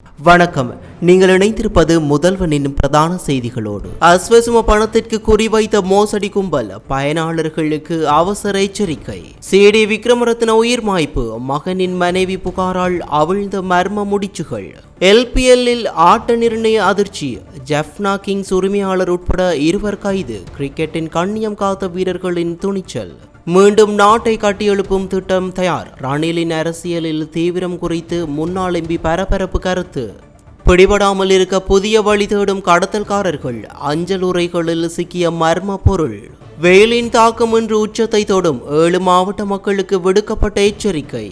வணக்கம். நீங்கள் இணைந்திருப்பது முதல்வனின் பிரதான செய்திகளோடு. அஸ்வசும பணத்திற்கு குறிவைத்த மோசடி கும்பல், பயனாளர்களுக்கு அவசர எச்சரிக்கை. சிடி விக்ரமரத்ன உயிர் மாய்ப்பு, மகனின் மனைவி புகாரால் அவிழ்ந்த மர்ம முடிச்சுகள். LPL-இல் ஆட்ட நிர்ணய அதிர்ச்சி, ஜெஃப்னா கிங்ஸ் உரிமையாளர் உட்பட 2 கைது. கிரிக்கெட்டின் கண்ணியம் காத்த வீரர்களின் துணிச்சல். மீண்டும் நாட்டை கட்டியெழுப்பும் திட்டம் தயார். ரணிலின் அரசியலில் தீவிரம் குறித்து முன்னாள் MP பரபரப்பு கருத்து. பிடிபடாமல் இருக்க புதிய வழி தேடும் கடத்தல்காரர்கள், அஞ்சல் உரைகளில் சிக்கிய மர்ம பொருள். வெயிலின் தாக்கம் இன்று உச்சத்தை தொடும், 7 மாவட்ட மக்களுக்கு விடுக்கப்பட்ட எச்சரிக்கை.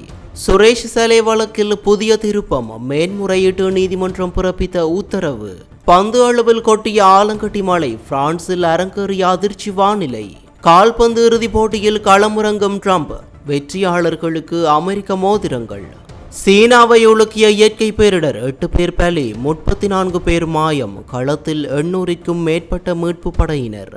சுரேஷ் சலே வழக்கில் புதிய திருப்பம், மேன்முறையீட்டு நீதிமன்றம் பிறப்பித்த உத்தரவு. பந்து அளவில் கொட்டிய ஆலங்கட்டி மழை, பிரான்சில் அரங்கேறிய அதிர்ச்சி வானிலை. கால்பந்து இறுதிப் போட்டியில் களமிறங்கும் ட்ரம்ப், வெற்றியாளர்களுக்கு அமெரிக்க மோதிரங்கள். சீனாவை உலுக்கிய இயற்கை பேரிடர், 8 பேர் பலி, 34 பேர் மாயம். களத்தில் 800க்கும் மேற்பட்ட மீட்பு படையினர்.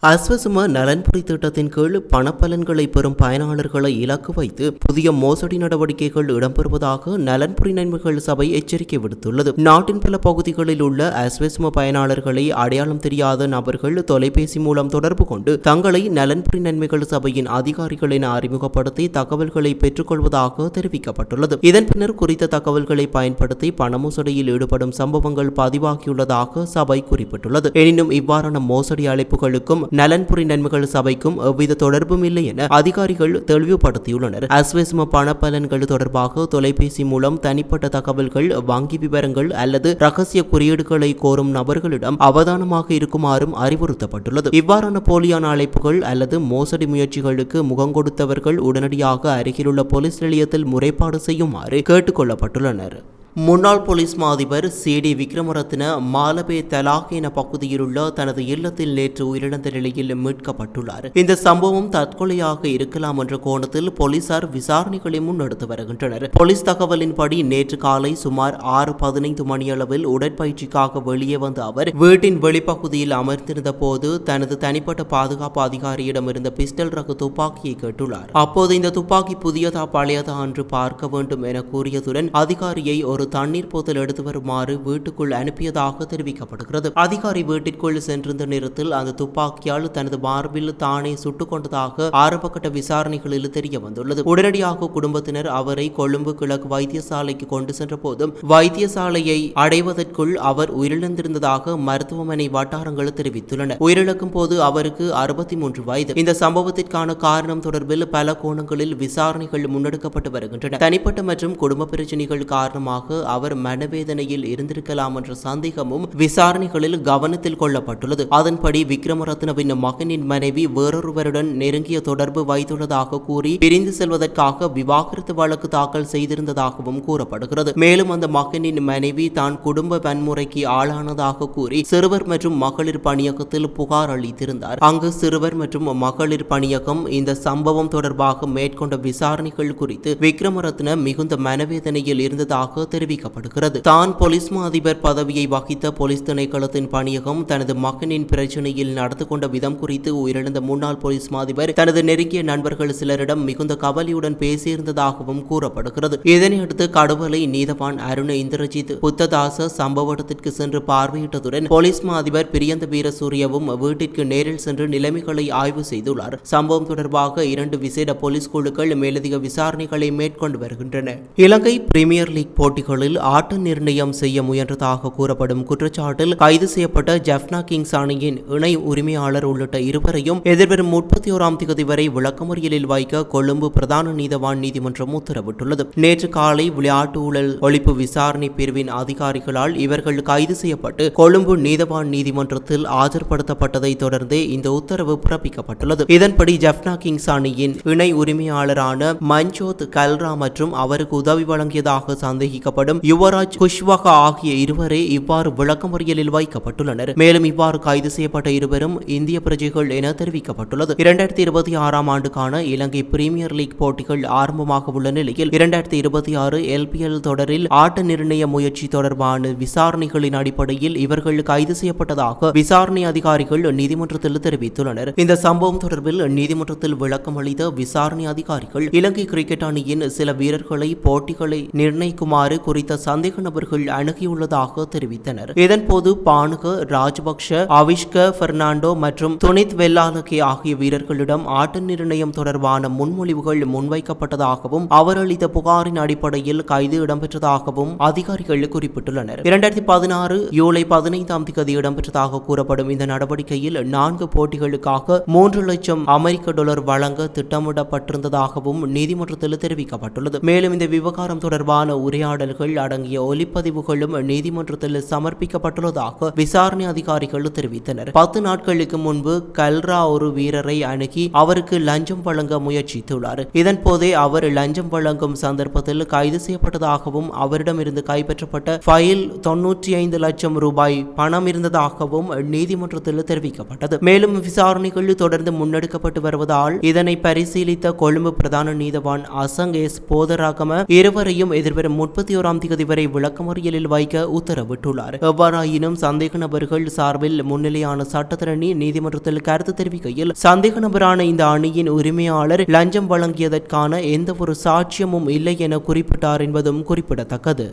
அஸ்வசும நலன்புரி திட்டத்தின் கீழ் பணப்பலன்களை பெறும் பயனாளர்களை இலக்கு வைத்து புதிய மோசடி நடவடிக்கைகள் இடம்பெறுவதாக நலன்புரி நன்மைகள் சபை எச்சரிக்கை விடுத்துள்ளது. நாட்டின் பல பகுதிகளில் உள்ள அஸ்வசும பயனாளர்களை அடையாளம் தெரியாத நபர்கள் தொலைபேசி மூலம் தொடர்பு கொண்டு தங்களை நலன்புரி நன்மைகள் சபையின் அதிகாரிகள் என அறிமுகப்படுத்தி தகவல்களை பெற்றுக்கொள்வதாக தெரிவிக்கப்பட்டுள்ளது. இதன் பின்னர் குறித்த தகவல்களை பயன்படுத்தி பண மோசடியில் ஈடுபடும் சம்பவங்கள் பதிவாகியுள்ளதாக சபை குறிப்பிட்டுள்ளது. எனினும் இவ்வாறான மோசடி அழைப்புகளுக்கும் நலன்புரி நன்மைகள் சபைக்கும் எவ்வித தொடர்பும் இல்லை என அதிகாரிகள் தெளிவுபடுத்தியுள்ளனர். அஸ்வசும பண பலன்கள் தொடர்பாக தொலைபேசி மூலம் தனிப்பட்ட தகவல்கள், வங்கி விவரங்கள் அல்லது ரகசிய குறியீடுகளை கோரும் நபர்களிடம் அவதானமாக இருக்குமாறும் அறிவுறுத்தப்பட்டுள்ளது. இவ்வாறான போலியான அழைப்புகள் அல்லது மோசடி முயற்சிகளுக்கு முகங்கொடுத்தவர்கள் உடனடியாக அருகிலுள்ள போலீஸ் நிலையத்தில் முறைப்பாடு செய்யுமாறு கேட்டுக் கொள்ளப்பட்டுள்ளனர். முன்னாள் போலீஸ் மா அதிபர் சிடி விக்ரமரத்ன மாலபே தலாக் என பகுதியில் உள்ள தனது இல்லத்தில் நேற்று உயிரிழந்த நிலையில் மீட்கப்பட்டுள்ளார். இந்த சம்பவம் தற்கொலையாக இருக்கலாம் என்ற கோணத்தில் போலீசார் விசாரணைகளை முன்னெடுத்து வருகின்றனர். போலீஸ் தகவலின்படி நேற்று காலை சுமார் 6:15 மணியளவில் உடற்பயிற்சிக்காக வெளியே வந்த அவர் வீட்டின் வெளிப்பகுதியில் அமர்ந்திருந்த போது தனது தனிப்பட்ட பாதுகாப்பு அதிகாரியிடம் இருந்த பிஸ்டல் ரக துப்பாக்கியை கேட்டுள்ளார். அப்போது இந்த துப்பாக்கி புதியதா பழையதா என்று பார்க்க வேண்டும் என கூறியதுடன் அதிகாரியை ஒரு தண்ணீர் போத்தல் எடுத்து வருமாறு வீட்டுக்குள் அனுப்பியதாக தெரிவிக்கப்படுகிறது. அதிகாரி வீட்டிற்குள் சென்றிருந்த நேரத்தில் அந்த துப்பாக்கியால் தனது மார்பில் தானே சுட்டுக் கொண்டதாக ஆரம்பகட்ட விசாரணைகளில் தெரிய வந்துள்ளது. உடனடியாக குடும்பத்தினர் அவரை கொழும்பு கிழக்கு வைத்தியசாலைக்கு கொண்டு சென்ற போதும் வைத்தியசாலையை அடைவதற்குள் அவர் உயிரிழந்திருந்ததாக மருத்துவமனை வட்டாரங்கள் தெரிவித்துள்ளன. உயிரிழக்கும் போது அவருக்கு 63 வயது. இந்த சம்பவத்திற்கான காரணம் தொடர்பில் பல கோணங்களில் விசாரணைகள் முன்னெடுக்கப்பட்டு வருகின்றன. தனிப்பட்ட மற்றும் குடும்ப பிரச்சினைகள் காரணமாக அவர் மனவேதனையில் இருந்திருக்கலாம் என்ற சந்தேகமும் விசாரணைகளில் கவனத்தில் கொள்ளப்பட்டுள்ளது. அதன்படி விக்ரமரத்னவின் மகனின் மனைவி வேறொருவருடன் நெருங்கிய தொடர்பு வைத்துள்ளதாக கூறி பிரிந்து செல்வதற்காக விவாகரத்து வழக்கு தாக்கல் செய்திருந்ததாகவும் கூறப்படுகிறது. மேலும் அந்த மகனின் மனைவி தான் குடும்ப வன்முறைக்கு ஆளானதாக கூறி சிறுவர் மற்றும் மகளிர் பணியகத்தில் புகார் அளித்திருந்தார். அங்கு சிறுவர் மற்றும் மகளிர் பணியகம் இந்த சம்பவம் தொடர்பாக மேற்கொண்ட விசாரணைகள் குறித்து விக்ரமரத்ன மிகுந்த மனவேதனையில் இருந்ததாக தெரிவிக்கப்படுகிறது. தான் போலீஸ் மா அதிபர் பதவியை வகித்த போலீஸ் திணைக்களத்தின் பணியகம் தனது மகனின் பிரச்சனையில் நடந்து கொண்ட விதம் குறித்து உயிரிழந்த முன்னாள் போலீஸ் மா அதிபர் தனது நெருங்கிய நண்பர்கள் சிலரிடம் மிகுந்த கவலையுடன் பேசியிருந்ததாகவும் கூறப்படுகிறது. இதனையடுத்து கடுவலை நீதவான் அருண இந்திரஜித் புத்ததாச சம்பவ இடத்திற்கு சென்று பார்வையிட்டதுடன் போலீஸ் மா அதிபர் பிரியந்த வீரசூரியவும் வீட்டிற்கு நேரில் சென்று நிலைமைகளை ஆய்வு செய்துள்ளார். சம்பவம் தொடர்பாக 2 விசேட போலீஸ் குழுக்கள் மேலதிக விசாரணைகளை மேற்கொண்டு வருகின்றன. இலங்கை பிரீமியர் லீக் போட்டிகளில் ஆட்ட நிர்ணயம் செய்ய முயன்றதாக கூறப்படும் குற்றச்சாட்டில் கைது செய்யப்பட்ட ஜெஃப்னா கிங்ஸ் அணியின் இணை உரிமையாளர் உள்ளிட்ட 2 எதிர்வரும் 31ஆம் தேதி வரை விளக்கமறியலில் வைக்க கொழும்பு பிரதான நீதவான் நீதிமன்றம் உத்தரவிட்டுள்ளது. நேற்று காலை விளையாட்டு ஊழல் ஒழிப்பு விசாரணை பிரிவின் அதிகாரிகளால் இவர்கள் கைது செய்யப்பட்டு கொழும்பு நீதவான் நீதிமன்றத்தில் ஆஜர்படுத்தப்பட்டதை தொடர்ந்தே இந்த உத்தரவு பிறப்பிக்கப்பட்டுள்ளது. இதன்படி ஜெஃப்னா கிங்ஸ் அணியின் இணை உரிமையாளரான மஞ்சோத் கல்ரா மற்றும் அவருக்கு உதவி வழங்கியதாக சந்தேகிக்கப்பட்ட அழைக்கப்படும் யுவராஜ் குஷ்வஹா ஆகிய இருவரே இவ்வாறு விளக்கமறியலில் வைக்கப்பட்டுள்ளனர். மேலும் இவ்வாறு கைது செய்யப்பட்ட இருவரும் இந்திய பிரஜைகள் என தெரிவிக்கப்பட்டுள்ளது. 2026 ஆண்டுக்கான இலங்கை பிரீமியர் லீக் போட்டிகள் ஆரம்பமாக உள்ள நிலையில் 2026 LPL தொடரில் ஆட்ட நிர்ணய முயற்சி தொடர்பான விசாரணைகளின் அடிப்படையில் இவர்கள் கைது செய்யப்பட்டதாக விசாரணை அதிகாரிகள் நீதிமன்றத்தில் தெரிவித்துள்ளனர். இந்த சம்பவம் தொடர்பில் நீதிமன்றத்தில் விளக்கம் அளித்த விசாரணை அதிகாரிகள் இலங்கை கிரிக்கெட் அணியின் சில வீரர்களை போட்டிகளை நிர்ணயிக்குமாறு குறித்த சந்தேக நபர்கள் அணுகியுள்ளதாக தெரிவித்தனர். இதன்போது பானுக ராஜபக்ஷ, அவிஷ்க பெர்னாண்டோ மற்றும் துனித் வெல்லாலகே ஆகிய வீரர்களிடம் ஆட்ட நிர்ணயம் தொடர்பான முன்மொழிவுகள் முன்வைக்கப்பட்டதாகவும் அவர் அளித்த புகாரின் அடிப்படையில் கைது இடம்பெற்றதாகவும் அதிகாரிகள் குறிப்பிட்டுள்ளனர். 2016 ஜூலை 15ஆம் தேதி இடம்பெற்றதாக கூறப்படும் இந்த நடவடிக்கையில் 4 போட்டிகளுக்காக 3 லட்சம் அமெரிக்க டாலர் வழங்க திட்டமிடப்பட்டிருந்ததாகவும் நீதிமன்றத்தில் தெரிவிக்கப்பட்டுள்ளது. மேலும் இந்த விவகாரம் தொடர்பான உரையாடல்கள் அடங்கிய ஒலிப்பதிவுகளும் நீதிமன்றத்தில் சமர்ப்பிக்கப்பட்டுள்ளதாக விசாரணை அதிகாரிகள் தெரிவித்தனர். 10 நாட்களுக்கு முன்பு கல்ரா ஒரு வீரரை அணுகி அவருக்கு லஞ்சம் வழங்க முயற்சித்துள்ளார். இதன்போதே அவர் லஞ்சம் வழங்கும் சந்தர்ப்பத்தில் கைது செய்யப்பட்டதாகவும் அவரிடமிருந்து கைப்பற்றப்பட்ட ஃபைல் 95 லட்சம் ரூபாய் பணம் இருந்ததாகவும் நீதிமன்றத்தில் தெரிவிக்கப்பட்டது. மேலும் விசாரணைகள் தொடர்ந்து முன்னெடுக்கப்பட்டு வருவதால் இதனை பரிசீலித்த கொழும்பு பிரதான நீதவான் அசங் எஸ் போதராகம இருவரையும் எதிர்வரும் 31ஆம் தேதி வரை விளக்கமறியலில் வைக்க உத்தரவிட்டுள்ளார். எவ்வாறாயினும் சந்தேக நபர்கள் சார்பில் முன்னிலையான சட்டத்தரணி நீதிமன்றத்தில் கருத்து தெரிவிக்கையில் சந்தேக நபரான இந்த அணியின் உரிமையாளர் லஞ்சம் வழங்கியதற்கான எந்த ஒரு சாட்சியமும் இல்லை என குறிப்பிட்டார் என்பதும் குறிப்பிடத்தக்கது.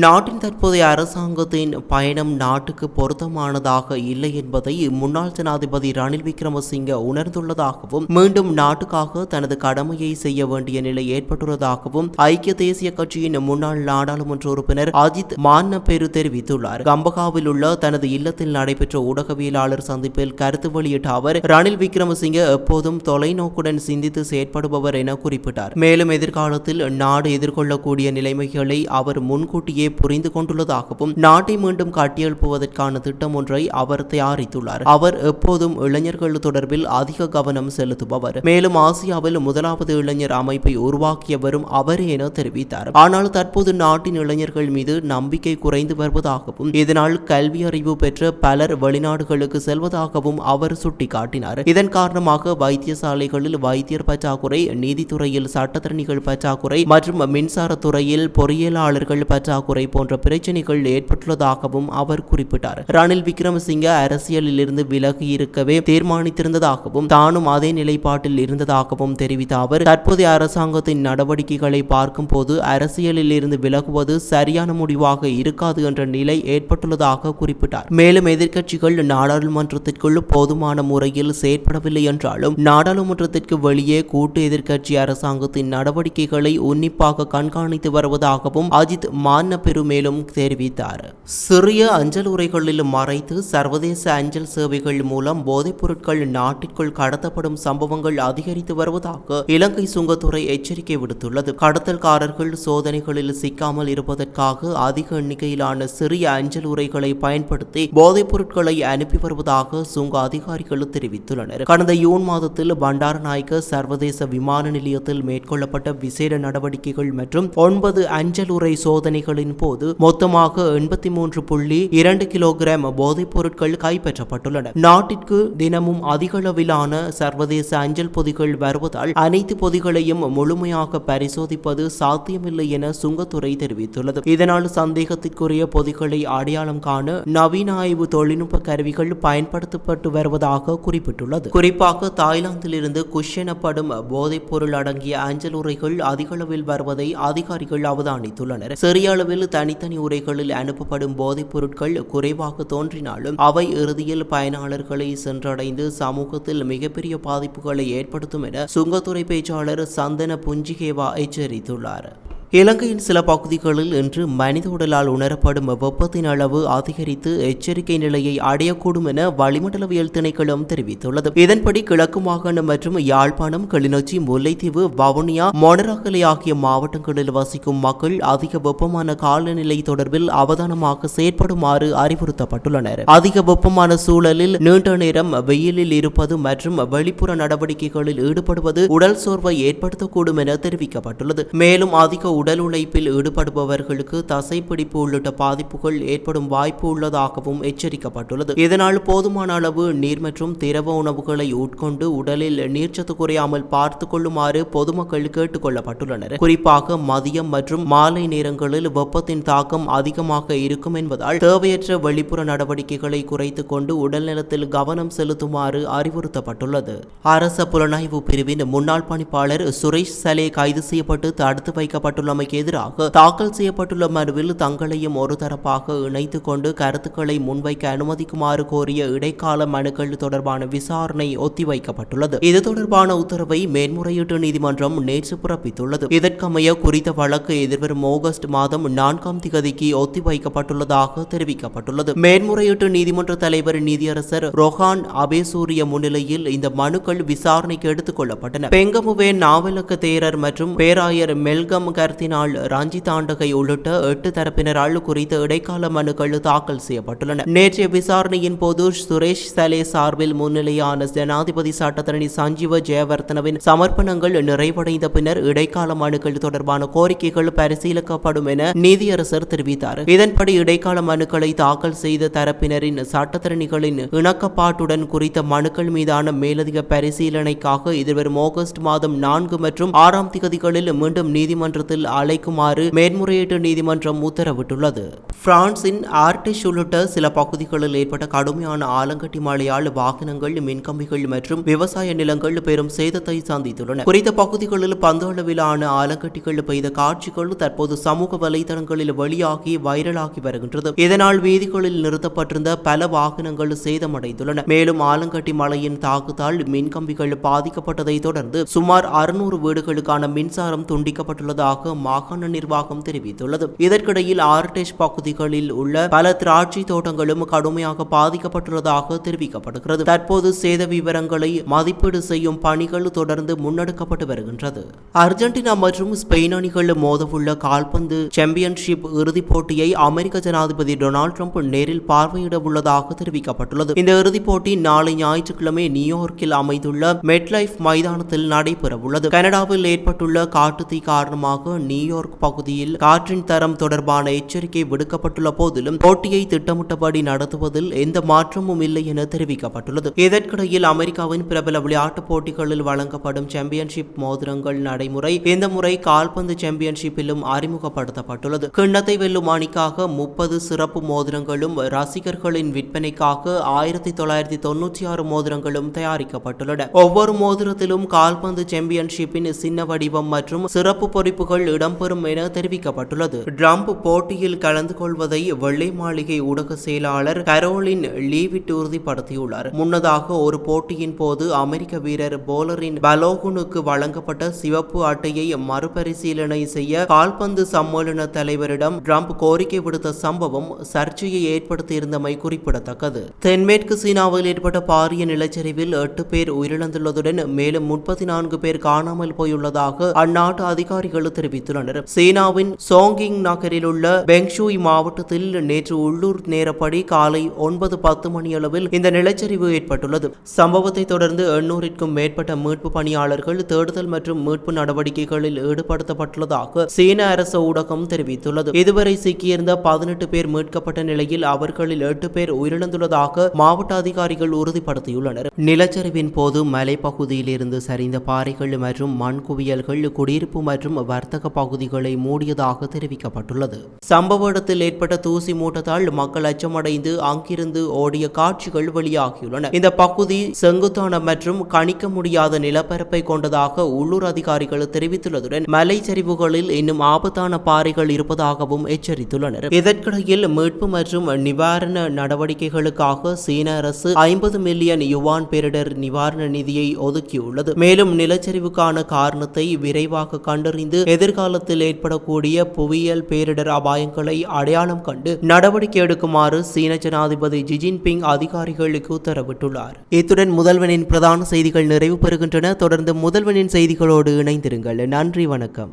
நாட்டின் தற்போதைய அரசாங்கத்தின் பயணம் நாட்டுக்கு பொருத்தமானதாக இல்லை என்பதை முன்னாள் ஜனாதிபதி ரணில் விக்ரமசிங்க உணர்ந்துள்ளதாகவும் மீண்டும் நாட்டுக்காக தனது கடமையை செய்ய வேண்டிய நிலை ஏற்பட்டுள்ளதாகவும் ஐக்கிய தேசிய கட்சியின் முன்னாள் நாடாளுமன்ற உறுப்பினர் அஜித் மான்னபெரு தெரிவித்துள்ளார். கம்பகாவில் உள்ள தனது இல்லத்தில் நடைபெற்ற ஊடகவியலாளர் சந்திப்பில் கருத்து வெளியிட்ட அவர் ரணில் விக்ரமசிங்க எப்போதும் தொலைநோக்குடன் சிந்தித்து செயற்படுபவர் என குறிப்பிட்டார். மேலும் எதிர்காலத்தில் நாடு எதிர்கொள்ளக்கூடிய நிலைமைகளை அவர் முன்கூட்டியே புரிந்து கொண்டுள்ளதாகவும் நாட்டை மீண்டும் கட்டியெழுப்புவதற்கான திட்டம் ஒன்றை அவர் தயாரித்துள்ளார். அவர் எப்போதும் இளைஞர்கள் தொடர்பில் அதிக கவனம் செலுத்துபவர். மேலும் ஆசியாவில் முதலாவது இளைஞர் அமைப்பை உருவாக்கியவரும் அவரே என தெரிவித்தார். ஆனால் தற்போது நாட்டின் இளைஞர்கள் மீது நம்பிக்கை குறைந்து வருவதாகவும் இதனால் கல்வி அறிவு பெற்ற பலர் வெளிநாடுகளுக்கு செல்வதாகவும் அவர் சுட்டிக்காட்டினார். இதன் காரணமாக வைத்தியசாலைகளில் வைத்தியர் பற்றாக்குறை, நீதித்துறையில் சட்டத்தரணிகள் பற்றாக்குறை மற்றும் மின்சாரத்துறையில் பொறியியலாளர்கள் பற்றாக்குறை போன்ற பிரச்சனைகள் ஏற்பட்டுள்ளதாகவும் அவர் குறிப்பிட்டார். ரணில் விக்ரமசிங்க அரசியலில் இருந்து விலகி இருக்கவே தீர்மானித்திருந்ததாகவும் தானும் அதே நிலைப்பாட்டில் இருந்ததாகவும் தெரிவித்த அவர் தற்போதைய அரசாங்கத்தின் நடவடிக்கைகளை பார்க்கும் போது அரசியலில் இருந்து விலகுவது சரியான முடிவாக இருக்காது என்ற நிலை ஏற்பட்டுள்ளதாக குறிப்பிட்டார். மேலும் எதிர்க்கட்சிகள் நாடாளுமன்றத்திற்குள் போதுமான முறையில் செயற்படவில்லை என்றாலும் நாடாளுமன்றத்திற்கு வெளியே கூட்டு எதிர்க்கட்சி அரசாங்கத்தின் நடவடிக்கைகளை உன்னிப்பாக கண்காணித்து வருவதாகவும் அஜித் மான்னபெரு மேலும் தெரிவித்தார். சிறிய அஞ்சல் உரைகளில் மறைத்து சர்வதேச அஞ்சல் சேவைகள் மூலம் போதைப் பொருட்கள் நாட்டிற்குள் கடத்தப்படும் சம்பவங்கள் அதிகரித்து வருவதாக இலங்கை சுங்கத்துறை எச்சரிக்கை விடுத்துள்ளது. கடத்தல்காரர்கள் சோதனைகளில் சிக்காமல் இருப்பதற்காக அதிக எண்ணிக்கையிலான சிறிய அஞ்சல் உரைகளை பயன்படுத்தி போதைப் பொருட்களை அனுப்பி வருவதாக சுங்க அதிகாரிகள் தெரிவித்துள்ளனர். கடந்த ஜூன் மாதத்தில் பண்டாரநாயக்க சர்வதேச விமான நிலையத்தில் மேற்கொள்ளப்பட்ட விசேட நடவடிக்கைகள் மற்றும் 9 அஞ்சல் உரை சோதனைகளின் போது மொத்தமாக 83.2 கிலோகிராம் போதைப் பொருட்கள் கைப்பற்றப்பட்டுள்ளன. நாட்டிற்கு தினமும் அதிகளவிலான சர்வதேச அஞ்சல் பொதிகள் வருவதால் அனைத்து பொதிகளையும் முழுமையாக பரிசோதிப்பது சாத்தியமில்லை என சுங்கத்துறை தெரிவித்துள்ளது. இதனால் சந்தேகத்திற்குரிய பொதிகளை அடையாளம் காண நவீன ஆய்வு தொழில்நுட்ப கருவிகள் பயன்படுத்தப்பட்டு வருவதாக குறிப்பிட்டுள்ளது. குறிப்பாக தாய்லாந்தில் இருந்து குஷ் எனப்படும் போதைப் பொருள் அடங்கிய அஞ்சல் உரைகள் அதிகளவில் வருவதை அதிகாரிகள் அவதானித்துள்ளனர். சிறிய அளவில் தனித்தனி உரைகளில் அனுப்பப்படும் போதைப் பொருட்கள் குறைவாக தோன்றினாலும் அவை இறுதியில் பயனாளர்களை சென்றடைந்து சமூகத்தில் மிகப்பெரிய பாதிப்புகளை ஏற்படுத்தும் என சுங்கத்துறை பேச்சாளர் சந்தன புஞ்சிகேவா எச்சரித்துள்ளார். இலங்கையின் சில பகுதிகளில் இன்று மனித உடலால் உணரப்படும் வெப்பத்தின் அளவு அதிகரித்து எச்சரிக்கை நிலையை அடையக்கூடும் என வளிமண்டலவியல் திணைக்களம் தெரிவித்துள்ளது. இதன்படி கிழக்கு மாகாணம் மற்றும் யாழ்ப்பாணம், கிளிநொச்சி, முல்லைத்தீவு, வவுனியா, மொனராகலை ஆகிய மாவட்டங்களில் வசிக்கும் மக்கள் அதிக வெப்பமான காலநிலை தொடர்பில் அவதானமாக செயற்படுமாறு அறிவுறுத்தப்பட்டுள்ளனர். அதிக வெப்பமான சூழலில் நீண்ட நேரம் வெயிலில் இருப்பது மற்றும் வெளிப்புற நடவடிக்கைகளில் ஈடுபடுவது உடல் சோர்வை ஏற்படுத்தக்கூடும் என தெரிவிக்கப்பட்டுள்ளது. மேலும் அதிக உடல் உழைப்பில் ஈடுபடுபவர்களுக்கு தசைப்பிடிப்பு உள்ளிட்ட பாதிப்புகள் ஏற்படும் வாய்ப்பு உள்ளதாகவும் எச்சரிக்கப்பட்டுள்ளது. இதனால் போதுமான அளவு நீர் மற்றும் திரவ உணவுகளை உட்கொண்டு உடலில் நீர்ச்சத்து குறையாமல் பார்த்துக் கொள்ளுமாறு பொதுமக்கள் கேட்டுக் கொள்ளப்பட்டுள்ளனர். குறிப்பாக மதியம் மற்றும் மாலை நேரங்களில் வெப்பத்தின் தாக்கம் அதிகமாக இருக்கும் என்பதால் தேவையற்ற வெளிப்புற நடவடிக்கைகளை குறைத்துக் கொண்டு உடல்நலத்தில் கவனம் செலுத்துமாறு அறிவுறுத்தப்பட்டுள்ளது. அரச புலனாய்வு பிரிவின் முன்னாள் பணிப்பாளர் சுரேஷ் சலே கைது செய்யப்பட்டு தடுத்து வைக்கப்பட்டுள்ளமைக்கு எதிராக தாக்கல் செய்யப்பட்டுள்ள மனுவில் தங்களையும் ஒரு தரப்பாக இணைத்துக் கொண்டு கருத்துக்களை முன்வைக்க அனுமதிக்குமாறு கோரிய இடைக்கால மனுக்கள் தொடர்பான விசாரணை ஒத்திவைக்கப்பட்டுள்ளது. இது தொடர்பான உத்தரவை மேன்முறையீட்டு நீதிமன்றம் நேற்று பிறப்பித்துள்ளது. இதற்கமைய குறித்த வழக்கு எதிர்வரும் ஆகஸ்ட் மாதம் 4ஆம் திகதிக்கு ஒத்திவைக்கப்பட்டுள்ளதாக தெரிவிக்கப்பட்டுள்ளது. மேன்முறையீட்டு நீதிமன்ற தலைவர் நீதியரசர் ரொஹான் அபேசூரிய முன்னிலையில் இந்த மனுக்கள் விசாரணைக்கு எடுத்துக் கொள்ளப்பட்டன. பெங்கமுவே நாவலக்க தேரர் மற்றும் பேராயர் மெல்கம் கர்தினால் ரஞ்சித் ஆண்டகை உள்ளிட்ட 8 தரப்பினரால் குறித்த இடைக்கால மனுக்கள் தாக்கல் செய்யப்பட்டுள்ளன. நேற்றைய விசாரணையின் போது சுரேஷ் சலே சார்பில் முன்னிலையான ஜனாதிபதி சட்டத்தரணி சஞ்சீவ ஜெயவர்தனவின் சமர்ப்பணங்கள் நிறைவடைந்த பின்னர் இடைக்கால மனுக்கள் தொடர்பான கோரிக்கைகள் பரிசீலிக்கப்படும் என நீதியரசர் தெரிவித்தார். இதன்படி இடைக்கால மனுக்களை தாக்கல் செய்த தரப்பினரின் சட்டத்தரணிகளின் இணக்கப்பாட்டுடன் குறித்த மனுக்கள் மீதான மேலதிக பரிசீலனைக்காக எதிர்வரும் ஆகஸ்ட் மாதம் 4 மற்றும் 6ஆம் திகதிகளில் மீண்டும் நீதிமன்றத்தில் அழைக்குமாறு மேன்முறையீட்டு நீதிமன்றம் உத்தரவிட்டுள்ளது. பிரான்சின் ஆர்டிஷ் உள்ளிட்ட சில பகுதிகளில் ஏற்பட்ட கடுமையான ஆலங்கட்டி மழையால் வாகனங்கள், மின்கம்பிகள் மற்றும் விவசாய நிலங்கள் பெரும் சேதத்தை சந்தித்துள்ளன. குறித்த பகுதிகளில் பந்து அளவிலான ஆலங்கட்டிகள் பெய்த காட்சிகள் தற்போது சமூக வலைதளங்களில் வெளியாகி வைரலாகி வருகின்றது. இதனால் வீதிகளில் நிறுத்தப்பட்டிருந்த பல வாகனங்கள் சேதமடைந்துள்ளன. மேலும் ஆலங்கட்டி மழையின் தாக்குதலால் மின்கம்பிகள் பாதிக்கப்பட்டதை தொடர்ந்து சுமார் 600 வீடுகளுக்கான மின்சாரம் துண்டிக்கப்பட்டுள்ளதாக மாகாண நிர்வாகம் தெரிவித்துள்ளது. இதற்கிடையில் ஆர்டேஷ் பகுதிகளில் உள்ள பல திராட்சை தோட்டங்களும் கடுமையாக பாதிக்கப்பட்டுள்ளதாக தெரிவிக்கப்படுகிறது. தற்போது சேத விவரங்களை மதிப்பீடு செய்யும் பணிகள் தொடர்ந்து முன்னெடுக்கப்பட்டு வருகின்றது. அர்ஜென்டினா மற்றும் ஸ்பெயின் அணிகள் மோதவுள்ள கால்பந்து சாம்பியன்ஷிப் இறுதிப் போட்டியை அமெரிக்க ஜனாதிபதி டொனால்ட் ட்ரம்ப் நேரில் பார்வையிட உள்ளதாக தெரிவிக்கப்பட்டுள்ளது. இந்த இறுதிப் போட்டி நாளை ஞாயிற்றுக்கிழமை நியூயார்க்கில் அமைந்துள்ள மெட்லைஃப் மைதானத்தில் நடைபெறவுள்ளது. கனடாவில் ஏற்பட்டுள்ள காட்டுத்தீ காரணமாக நியூயார்க் பகுதியில் காற்றின் தரம் தொடர்பான எச்சரிக்கை விடுக்கப்பட்டுள்ள போதிலும் போட்டியை திட்டமிட்டபடி நடத்துவதில் எந்த மாற்றமும் இல்லை என தெரிவிக்கப்பட்டுள்ளது. இதற்கிடையில் அமெரிக்காவின் பிரபல விளையாட்டுப் போட்டிகளில் வழங்கப்படும் சாம்பியன்ஷிப் மோதிரங்கள் நடைமுறை இந்த முறை கால்பந்து சாம்பியன்ஷிப்பிலும் அறிமுகப்படுத்தப்பட்டுள்ளது. கிண்ணத்தை வெல்லும் அணிக்காக 30 சிறப்பு மோதிரங்களும் ரசிகர்களின் விற்பனைக்காக 1996 மோதிரங்களும் தயாரிக்கப்பட்டுள்ளன. ஒவ்வொரு மோதிரத்திலும் கால்பந்து சாம்பியன்ஷிப்பின் சின்ன வடிவம் மற்றும் சிறப்பு பொறிப்புகள் இடம்பெறும் என தெரிவிக்கப்பட்டுள்ளது. ட்ரம்ப் போட்டியில் கலந்து கொள்வதை வெள்ளை மாளிகை ஊடக செயலாளர் கரோலின் லீவிட் உறுதிப்படுத்தியுள்ளார். முன்னதாக ஒரு போட்டியின் போது அமெரிக்க வீரர் போலரின் பலோகுனுக்கு வழங்கப்பட்ட சிவப்பு அட்டையை மறுபரிசீலனை செய்ய கால்பந்து சம்மேளன தலைவரிடம் ட்ரம்ப் கோரிக்கை விடுத்த சம்பவம் சர்ச்சையை ஏற்படுத்தியிருந்தமை குறிப்பிடத்தக்கது. தென்மேற்கு சீனாவில் ஏற்பட்ட பாரிய நிலச்சரிவில் 8 பேர் உயிரிழந்துள்ளதுடன் மேலும் 34 பேர் காணாமல் போயுள்ளதாக அந்நாட்டு அதிகாரிகள் தெரிவித்துள்ளனர். சீனாவின் சோங்கிங் நகரில் உள்ள பெங்ஷூய் மாவட்டத்தில் நேற்று உள்ளூர் நேரப்படி காலை 9:10 மணியளவில் இந்த நிலச்சரிவு ஏற்பட்டுள்ளது. சம்பவத்தை தொடர்ந்து 800க்கும் மேற்பட்ட மீட்பு பணியாளர்கள் தேடுதல் மற்றும் மீட்பு நடவடிக்கைகளில் ஈடுபடுத்தப்பட்டுள்ளதாக சீன அரசு ஊடகம் தெரிவித்துள்ளது. இதுவரை சிக்கியிருந்த 18 பேர் மீட்கப்பட்ட நிலையில் அவர்களில் 8 பேர் உயிரிழந்துள்ளதாக மாவட்ட அதிகாரிகள் உறுதிப்படுத்தியுள்ளனர். நிலச்சரிவின் போது மலைப்பகுதியில் இருந்து சரிந்த பாறைகள் மற்றும் மண் குவியல்கள் குடியிருப்பு மற்றும் வர்த்தக பகுதிகளை மூடியதாக தெரிவிக்கப்பட்டுள்ளது. சம்பவ இடத்தில் ஏற்பட்ட தூசி மூட்டத்தால் மக்கள் அச்சமடைந்து அங்கிருந்து ஓடிய காட்சிகள் வெளியாகியுள்ளன. இந்த பகுதி செங்குத்தான மற்றும் கணிக்க முடியாத நிலப்பரப்பை கொண்டதாக உள்ளூர் அதிகாரிகள் தெரிவித்துள்ளதுடன் மலைச்சரிவுகளில் இன்னும் ஆபத்தான பாறைகள் இருப்பதாகவும் எச்சரித்துள்ளனர். இதற்கிடையில் மீட்பு மற்றும் நிவாரண நடவடிக்கைகளுக்காக சீன அரசு 50 மில்லியன் யுவான் பேரிடர் நிவாரண நிதியை ஒதுக்கியுள்ளது. மேலும் நிலச்சரிவுக்கான காரணத்தை விரைவாக கண்டறிந்து எதிர்காலத்தில் ஏற்படக்கூடிய புவியியல் பேரிடர் அபாயங்களை அடையாளம் கண்டு நடவடிக்கை எடுக்குமாறு சீன ஜனாதிபதி ஜி ஜின்பிங் அதிகாரிகளுக்கு உத்தரவிட்டுள்ளார். இத்துடன் முதல்வனின் பிரதான செய்திகள் நிறைவு பெறுகின்றன. தொடர்ந்து முதல்வனின் செய்திகளோடு இணைந்திருங்கள். நன்றி, வணக்கம்.